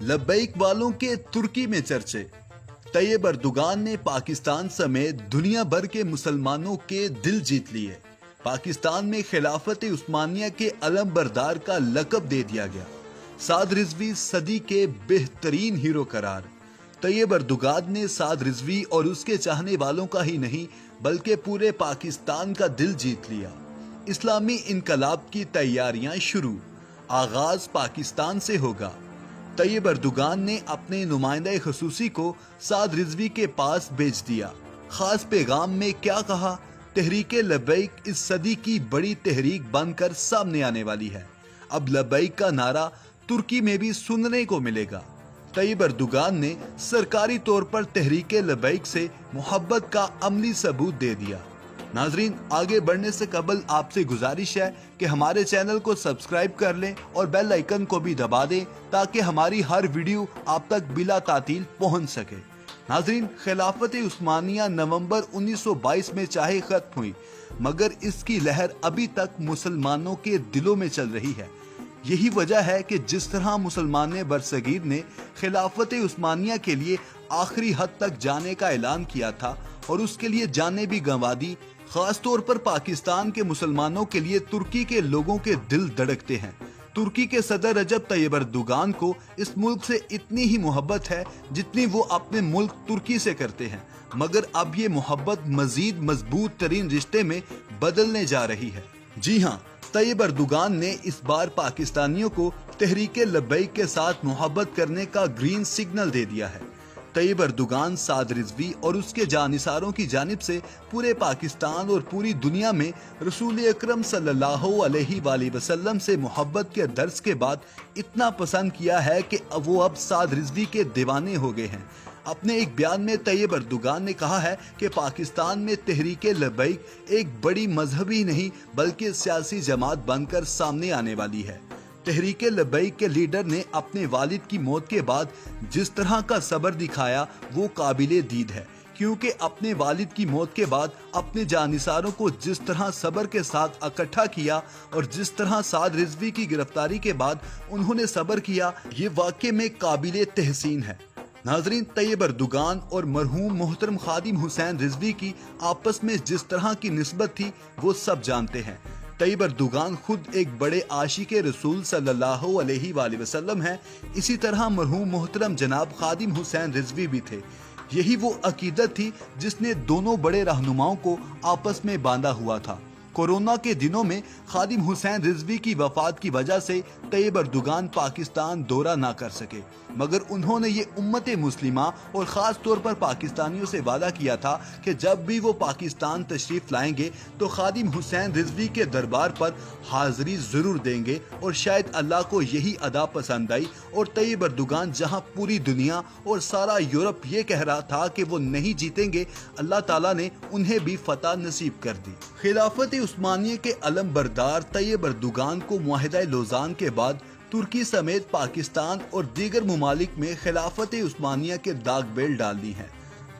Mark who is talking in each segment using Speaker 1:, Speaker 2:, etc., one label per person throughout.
Speaker 1: लब्बैक वालों के तुर्की में चर्चे। तैयब अर्दोगान ने पाकिस्तान समेत दुनिया भर के मुसलमानों के दिल जीत लिए। पाकिस्तान में खिलाफत उस्मानिया के अलम बरदार का लक़ब दे दिया गया। साद रिजवी सदी के बेहतरीन हीरो करार। तैयब अर्दोगान ने साद रिजवी और उसके चाहने वालों का ही नहीं बल्कि पूरे पाकिस्तान का दिल जीत लिया। इस्लामी इनकलाब की तैयारियां शुरू। आगाज पाकिस्तान से होगा। तैयब अर्दोगान ने अपने नुमाइंदा खसूसी को साद रिजवी के पास भेज दिया। खास पैगाम में क्या कहा? तहरीके लब्बैक इस सदी की बड़ी तहरीक बनकर सामने आने वाली है। अब लब्बैक का नारा तुर्की में भी सुनने को मिलेगा। तैयब अर्दोगान ने सरकारी तौर पर तहरीके लब्बैक से मोहब्बत का अमली सबूत दे दिया। नाजरीन, आगे बढ़ने से कबल आपसे गुजारिश है कि हमारे चैनल को सब्सक्राइब कर लें और बेल आइकन को भी दबा दें ताकि हमारी हर वीडियो आप तक बिला तातील पहुंच सके। नाजरीन, खिलाफत उस्मानिया नवंबर 1922 में चाहे खत्म हुई मगर इसकी लहर अभी तक मुसलमानों के दिलों में चल रही है। यही वजह है कि जिस तरह मुसलमान बरसगीर ने खिलाफत उस्मानिया के लिए आखिरी हद तक जाने का ऐलान किया था और उसके लिए जाने भी गंवा दी, खास तौर पर पाकिस्तान के मुसलमानों के लिए तुर्की के लोगों के दिल धड़कते हैं। तुर्की के सदर रजब तैयब अर्दोगान को इस मुल्क से इतनी ही मोहब्बत है जितनी वो अपने मुल्क तुर्की से करते हैं, मगर अब ये मोहब्बत मजीद मजबूत तरीन रिश्ते में बदलने जा रही है। जी हाँ, तैयब अर्दोगान ने इस बार पाकिस्तानियों को तहरीके लब्बैक के साथ मोहब्बत करने का ग्रीन सिग्नल दे दिया है। तैयब अर्दोगान साद रिजवी और उसके जानिसारों की जानिब से पूरे पाकिस्तान और पूरी दुनिया में रसूल अकरम सल्लल्लाहु अलैहि वसल्लम से मोहब्बत के दर्स के बाद इतना पसंद किया है कि वो अब साद रिजवी के दीवाने हो गए हैं। अपने एक बयान में तैयब अर्दोगान ने कहा है कि पाकिस्तान में तहरीके लब्बैक एक बड़ी मजहबी नहीं बल्कि सियासी जमात बनकर सामने आने वाली है। तहरीके लब्बैक के लीडर ने अपने वालिद की मौत के बाद जिस तरह का सब्र दिखाया वो काबिले दीद है, क्योंकि अपने वालिद की मौत के बाद अपने जानिसारों को जिस तरह सब्र के साथ इकट्ठा किया और जिस तरह साद रिजवी की गिरफ्तारी के बाद उन्होंने सब्र किया, ये वाकई में काबिले तहसीन है। नाजरीन, तैयब अर्दोगान और मरहूम मोहतरम खादिम हुसैन रिजवी की आपस में जिस तरह की निस्बत थी वो सब जानते हैं। तैयब अर्दोगान खुद एक बड़े आशिक रसूल सल्लल्लाहु अलैहि वसल्लम हैं। इसी तरह मरहूम मोहतरम जनाब खादिम हुसैन रिजवी भी थे। यही वो अकीदत थी जिसने दोनों बड़े रहनुमाओं को आपस में बांधा हुआ था। कोरोना के दिनों में खादिम हुसैन रिजवी की वफात की वजह से तैयब अर्दोगान पाकिस्तान दौरा ना कर सके, मगर उन्होंने ये उम्मत मुस्लिमा और ख़ास तौर पर पाकिस्तानियों से वादा किया था कि जब भी वो पाकिस्तान तशरीफ़ लाएंगे तो खादिम हुसैन रिजवी के दरबार पर हाज़िरी ज़रूर देंगे और शायद अल्लाह को यही अदा पसंद आई और तैयब अर्दोगान जहाँ पूरी दुनिया और सारा यूरोप ये कह रहा था कि वो नहीं जीतेंगे, अल्लाह ताला ने उन्हें भी फतह नसीब कर दी। खिलाफत उस्मानिया के अलम बरदार तैयब अर्दोगान को मुआहिदा लोज़ान के बाद तुर्की समेत पाकिस्तान और दीगर ममालिक में खिलाफत उस्मानिया के दाग बेल डालनी है।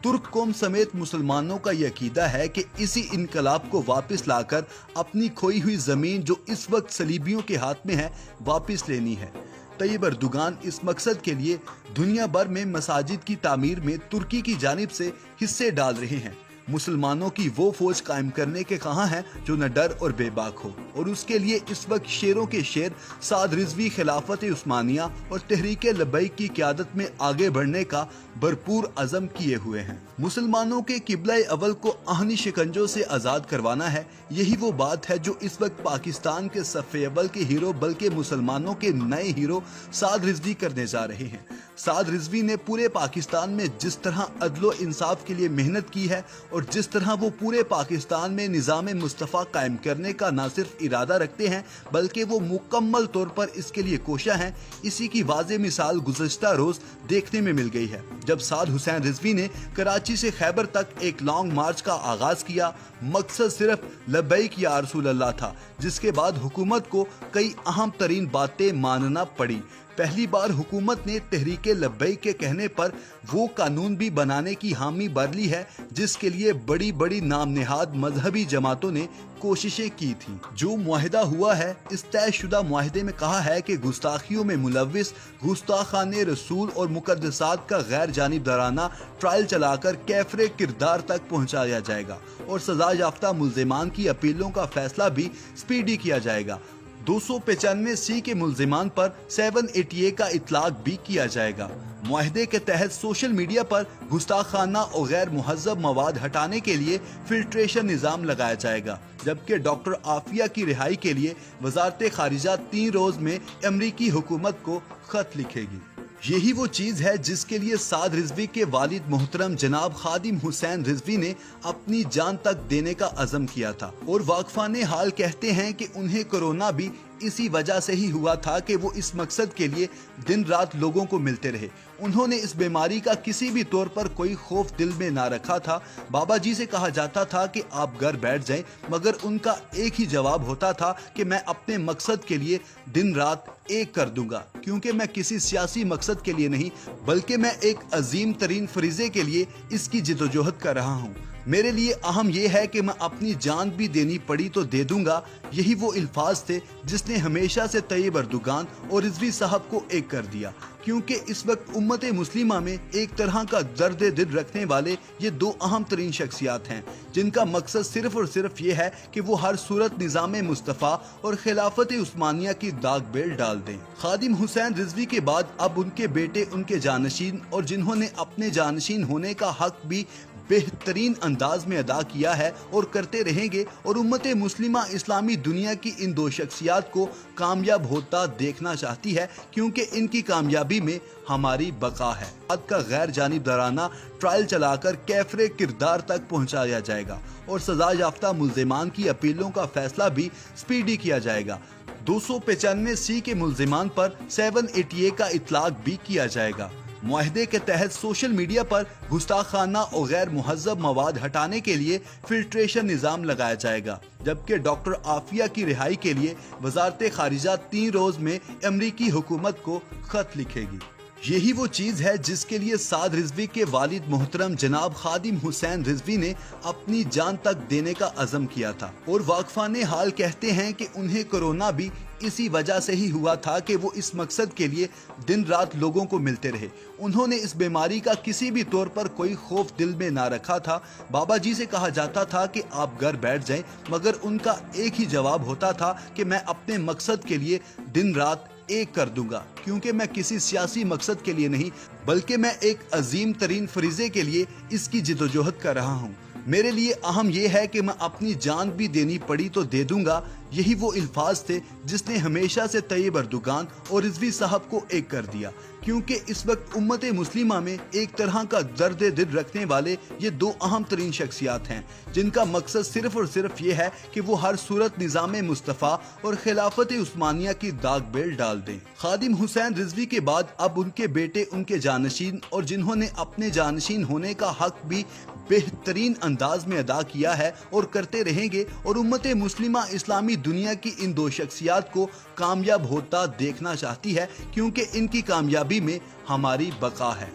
Speaker 1: तुर्क कौम समेत मुसलमानों का यह अकीदा है कि इसी इनकलाब को वापस लाकर अपनी खोई हुई जमीन जो इस वक्त सलीबियों के हाथ में है वापस लेनी है। तैयब अर्दोगान इस मकसद के लिए दुनिया भर में मसाजिद की तामीर में तुर्की की जानिब से हिस्से डाल रहे हैं। मुसलमानों की वो फौज कायम करने के कहां है जो न डर और बेबाक हो, और उसके लिए इस वक्त शेरों के शेर साद रिजवी खिलाफत उस्मानिया और तहरीके लब्बैक की क़यादत में आगे बढ़ने का भरपूर अज़म किए हुए हैं। मुसलमानों के किबला अव्वल को आहनी शिकंजों से आज़ाद करवाना है। यही वो बात है जो इस वक्त पाकिस्तान के सफ़े अव्वल के हीरो बल्कि मुसलमानों के नए हीरो साद रिजवी करने जा रहे हैं। साद रिजवी ने पूरे पाकिस्तान में जिस तरह अदलो इंसाफ के लिए मेहनत की है और जिस तरह वो पूरे पाकिस्तान में निज़ाम मुस्तफ़ा कायम करने का न सिर्फ इरादा रखते हैं बल्कि वो मुकम्मल तौर पर इसके लिए कोशा हैं, इसी की वाज़े मिसाल गुज़श्ता रोज़ देखने में मिल गई है जब साद हुसैन रिजवी ने कराची कराची से खैबर तक एक लॉन्ग मार्च का आगाज किया। मकसद सिर्फ लब्बैक या रसूल अल्लाह था, जिसके बाद हुकूमत को कई अहम तरीन बातें मानना पड़ी। पहली बार हुकूमत ने तहरीके लब्बैक के कहने पर वो कानून भी बनाने की हामी भर ली है जिसके लिए बड़ी बड़ी नाम नेहाद मजहबी जमातों ने कोशिशें की थी। जो मुआहिदा हुआ है, इस तयशुदा मुआहिदे में कहा है कि गुस्ताखियों में मुलव्विस गुस्ताखाने रसूल और मुकद्दसात का गैर जानिबदाराना ट्रायल चलाकर कैफरे किरदार तक पहुंचाया जाएगा और सजा याफ्ता मुल्जिमान की अपीलों का फैसला भी स्पीडी किया जाएगा। 295C के मुल्जिमान पर 788 का इतलाक भी किया जाएगा। मुआहिदे के तहत सोशल मीडिया पर गुस्ताखाना और गैर मुहज्जब मवाद हटाने के लिए फिल्ट्रेशन निज़ाम लगाया जाएगा, जबकि डॉक्टर आफिया की रिहाई के लिए वजारत खारिजा 3 रोज में अमरीकी हुकूमत को खत लिखेगी। यही वो चीज है जिसके लिए साद रिजवी के वालिद मोहतरम जनाब खादिम हुसैन रिजवी ने अपनी जान तक देने का अज़म किया था और वाकफाने हाल कहते हैं कि उन्हें कोरोना भी इसी वजह से ही हुआ था कि वो इस मकसद के लिए दिन रात लोगों को मिलते रहे। उन्होंने इस बीमारी का किसी भी तौर पर कोई खौफ दिल में ना रखा था। बाबा जी से कहा जाता था कि आप घर बैठ जाएं, मगर उनका एक ही जवाब होता था कि मैं अपने मकसद के लिए दिन रात एक कर दूंगा, क्योंकि मैं किसी सियासी मकसद के लिए नहीं बल्कि मैं एक अजीम तरीन फरीजे के लिए इसकी जिदोजहद कर रहा हूँ। मेरे लिए अहम यह है कि मैं अपनी जान भी देनी पड़ी तो दे दूंगा। यही वो अल्फाज थे जिसने हमेशा से तैयब अर्दोगान और रिजवी साहब को एक कर दिया, क्योंकि इस वक्त उम्मत मुस्लिमा में एक तरह का दर्द दिल रखने वाले ये 2 अहम तरीन शख्सियात हैं, जिनका मकसद सिर्फ और सिर्फ ये है कि वो हर सूरत निज़ाम मुस्तफ़ा और खिलाफत उस्मानिया की दाग बेल डाल दें। खादिम हुसैन रिजवी के बाद अब उनके बेटे उनके जानशीन और जिन्होंने अपने जानशीन होने का हक भी बेहतरीन अंदाज में अदा किया है और करते रहेंगे, और उम्मत मुस्लिमा इस्लामी दुनिया की इन 2 शख्सियात को कामयाब होता देखना चाहती है, क्योंकि इनकी कामयाबी में हमारी बका है। बात का गैर जानिबदाराना ट्रायल चलाकर कैफरे किरदार तक पहुंचाया जाएगा और सजा याफ्ता मुल्जिमान की अपीलों का फैसला भी स्पीडी किया जाएगा। 295C के मुल्जिमान पर 788 का इतलाक भी किया जाएगा। मुआहिदे के तहत सोशल मीडिया पर गुस्ताखाना और गैर मुहज्जब मवाद हटाने के लिए फिल्ट्रेशन निज़ाम लगाया जाएगा, जबकि डॉक्टर आफिया की रिहाई के लिए वजारत खारिजा 3 रोज में अमरीकी हुकूमत को खत लिखेगी। यही वो चीज है जिसके लिए साद रिजवी के वालिद मोहतरम जनाब खादिम हुसैन रिजवी ने अपनी जान तक देने का अज़म किया था और वाकफाने हाल कहते हैं कि उन्हें कोरोना भी इसी वजह से ही हुआ था कि वो इस मकसद के लिए दिन रात लोगों को मिलते रहे। उन्होंने इस बीमारी का किसी भी तौर पर कोई खौफ दिल में ना रखा था। बाबा जी से कहा जाता था कि आप घर बैठ जाएं, मगर उनका एक ही जवाब होता था कि मैं अपने मकसद के लिए दिन रात एक कर दूंगा, क्योंकि मैं किसी सियासी मकसद के लिए नहीं बल्कि मैं एक अजीम तरीन फरीजे के लिए इसकी जिदोजहद कर रहा हूँ। मेरे लिए अहम यह है कि मैं अपनी जान भी देनी पड़ी तो दे दूंगा। यही वो अल्फाज थे जिसने हमेशा से तैयब अर्दोगान और रिजवी साहब को एक कर दिया, क्योंकि इस वक्त उम्मत मुस्लिमा में एक तरह का दर्द दिल रखने वाले ये 2 अहम तरीन शख्सियात हैं, जिनका मकसद सिर्फ और सिर्फ ये है कि वो हर सूरत निज़ाम मुस्तफ़ा और खिलाफत उस्मानिया की दाग बेल डाल दें। खादिम हुसैन रिजवी के बाद अब उनके बेटे उनके जानशीन और जिन्होंने अपने जानशीन होने का हक भी बेहतरीन अंदाज में अदा किया है और करते रहेंगे, और उम्मत मुस्लिमा इस्लामी दुनिया की इन 2 शख्सियात को कामयाब होता देखना चाहती है, क्योंकि इनकी कामयाबी में हमारी बका है।